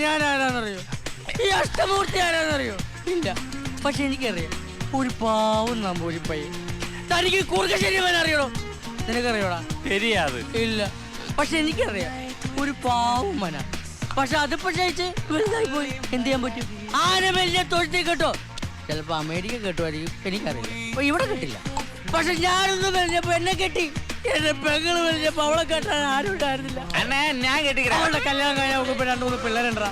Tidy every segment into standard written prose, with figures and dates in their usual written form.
ഞാൻ ആരാന്നറിയോ? ഈ അഷ്ടമൂർത്തി ആരാന്നറിയോ? ഇല്ല, പക്ഷെ എനിക്കറിയാം. ഒരു പാവം നമ്പൂരി പയ്യൻ. തനിക്ക് കുറുക്കശ്ശേരിവൻ അറിയണോ? നിനക്കറിയോടാ? ശരിയാത് ഇല്ല, പക്ഷെ എനിക്കറിയാം. ഒരു പാവം മന. പക്ഷെ അതിപ്പോ ജയിച്ച് വലുതായി പോയി. എന്ത് ചെയ്യാൻ പറ്റും? ആന വലിയ തൊഴുത്തി കേട്ടോ. ചിലപ്പോ അമേരിക്ക കേട്ടുമായിരിക്കും, എനിക്കറിയില്ല. അപ്പൊ ഇവിടെ കിട്ടില്ല. പക്ഷെ ഞാനൊന്ന് വലിഞ്ഞപ്പോ എന്നെ കെട്ടി. എന്റെ പെങ്ങള് വലിഞ്ഞപ്പോ അവളെ കെട്ടാൻ ആരും ഉണ്ടായിരുന്നില്ല. ഞാൻ കെട്ടി. അവളുടെ കല്യാണം കഴിഞ്ഞ 2-3 പിള്ളേരുണ്ടാ.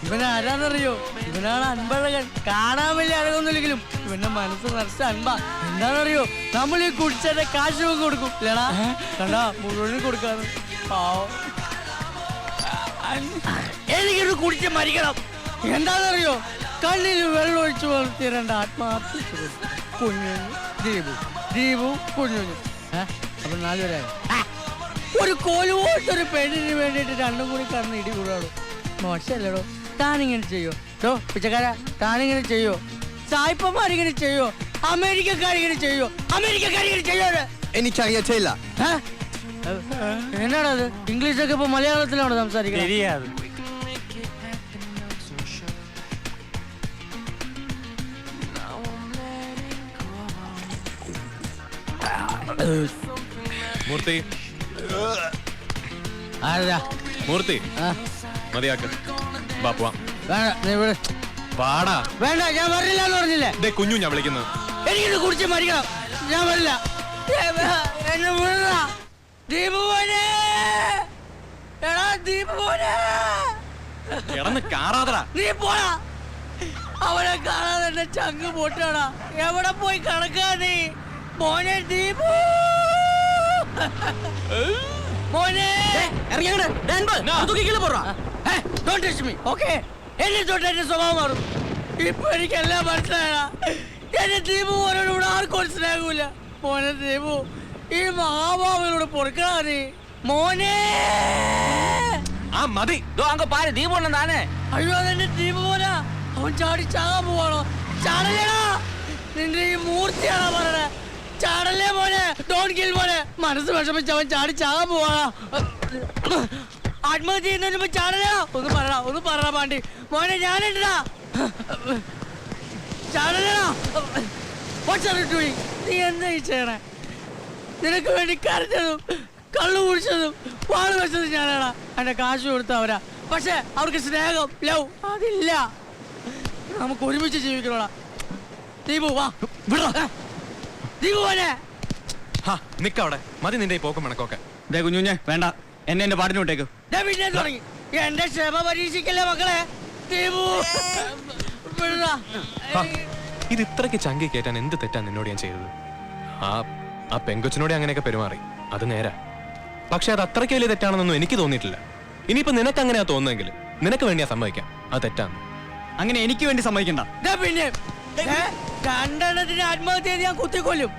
ഇവനെ ആരാന്നറിയോ? ഇവനാണ് അൻപഴകൻ. കാണാൻ വലിയ അഴകൊന്നുമില്ലെങ്കിലും ഇവന്റെ മനസ്സ് നിറച്ച അൻപാ. എന്താണെന്നറിയോ? നമ്മൾ ഈ കുടിച്ചതിന്റെ കാശ് കൊടുക്കും. ഇല്ലടാ, കണ്ടാ മുഴുവനും കൊടുക്കാറ്. എനിക്കൊരു കുടിച്ച് മരിക്കണം. എന്താണെന്നറിയോ? കണ്ണിൽ വെള്ളം ഒഴിച്ചു വളർത്തിയ 2 ആത്മാർത്ഥ കുഞ്ഞു ദീപു കുഞ്ഞു. അപ്പൊ 4 പേരായി. ഒരു കോലുപോലത്തൊരു പെണ്ണിന് വേണ്ടിയിട്ട് 2 കൂടി കടന്ന് ഇടി കൂടാടോ. മോശമല്ലടോ. താനിങ്ങനെ ചെയ്യോ? പിച്ചക്കാര, താനിങ്ങനെ ചെയ്യോ? സായിപ്പന്മാരിങ്ങനെ ചെയ്യോ? അമേരിക്കക്കാരിങ്ങനെ ചെയ്യോ? അമേരിക്കക്കാരിങ്ങനെ ചെയ്യോ? എനിക്കറിയത്തില്ല. എന്നാണത്? ഇംഗ്ലീഷൊക്കെ ഇപ്പൊ മലയാളത്തിലാണോ സംസാരിക്കുന്നത്? ശരിയാത്. മൂർത്തി, ആരാ മൂർത്തി, മതിയാക്ക്. വേണ്ട, ഞാൻ വരില്ല എന്ന് പറഞ്ഞില്ലേ? കുഞ്ഞു ഞാൻ വിളിക്കുന്നത്. എനിക്കിത് കുടിച്ച് മരിക്കണം. ഞാൻ വരില്ല. എന്നെ വിട. ദീപുവനെ, എടാ ദീപുവനെ, നീ പോടാ. അവനെ കാണാതെ എന്റെ ചങ്ക് പൊട്ടാടാ. എവിടെ പോയി കിടക്കാ നീ? മോനെ ദീപു, മോനെ എന്നെ തൊട്ട് എന്റെ സ്വഭാവം മാറും. ഇപ്പൊ എനിക്കെല്ലാം മനസ്സിലായടാ. എന്റെ ദീപു മോനോട് ആർക്കും സ്നേഹമില്ല. മോനെ ദീപു, ഈ മഹാഭാവിനോട് പൊറുക്കടാ നീ. മോനെ ദീപു താനേ. അയ്യോ, അതെന്റെ ദീപു മോനാ. അവൻ ചാടി ചാകാൻ പോവാണോ? ചാടലേടാ. നിന്റെ ഈ മൂർത്തിയാണോ പറയണേ? ചാടല്ലേ മോനെ, ഡോണ്ട് കിൽ മോനെ. മനസ്സ് വിഷമിച്ച് അവൻ ചാടി ചാകാൻ പോവാണോ? ആത്മഹത്യ ചെയ്യുന്നതിന് ചാടലാ. ഒന്ന് പറ പാണ്ടി മോനെ. ഞാനിട്ടാ ചാടലാ. നീ എന്താ ഈ ചെയ്യണേ? നിനക്ക് വേണ്ടി കരഞ്ഞതും കള്ളു കുടിച്ചതും വാള് വെച്ചതും ഞാനാടാ. എന്റെ കാശ് കൊടുത്ത അവരാ. പക്ഷെ അവർക്ക് സ്നേഹം, ലവ് അതില്ല. നമുക്ക് ഒരുമിച്ച് ജീവിക്കണോടാ. ദീപു വാ. ദീപുവനെ നിക്കവിടെ. മതി നിന്റെ പോക്കും മണക്കൊക്കെ. കുഞ്ഞുഞ്ഞെ വേണ്ട, എന്നെ പാട്ടിന് വിട്ടേക്കും. തുടങ്ങി. എന്റെ ക്ഷമ പരീക്ഷിക്കല്ലേ മക്കളെ. ദീപു ഇത് ഇത്രയ്ക്ക് ചങ്കി കേറ്റാൻ എന്ത് തെറ്റാ നിന്നോട് ഞാൻ ചെയ്തത്? ആ പെങ്കൊച്ചിനോട് അങ്ങനെയൊക്കെ പെരുമാറി, അത് നേരാ. പക്ഷെ അത് അത്രയ്ക്ക് വലിയ തെറ്റാണെന്നൊന്നും എനിക്ക് തോന്നിയിട്ടില്ല. ഇനിയിപ്പോ നിനക്ക് അങ്ങനെയാ തോന്നുന്നെങ്കിൽ നിനക്ക് വേണ്ടിയാ സമ്മതിക്കാം അത് തെറ്റാന്ന്. അങ്ങനെ എനിക്ക് വേണ്ടി സമ്മതിക്കണ്ട. പിന്നെ 2 ആത്മഹത്യ ചെയ്ത് ഞാൻ കുത്തിക്കൊല്ലും.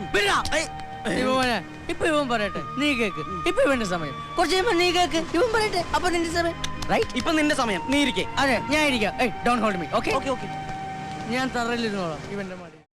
ഇപ്പൊ ഇവൻ പറയട്ടെ, നീ കേക്ക്. ഇപ്പൊ ഇവന്റെ സമയം. കുറച്ച് കഴിയുമ്പോ നീ കേക്ക്, ഇവൻ പറയട്ടെ. അപ്പൊ നിന്റെ സമയം. റൈറ്റ്, ഇപ്പൊ നിന്റെ സമയം. നീ ഇരിക്കേ. അതെ, ഞാൻ ഇരിക്കാം. Don't hold me. ഓക്കെ, ഞാൻ തറയിലിരുന്നോളാം ഇവന്റെ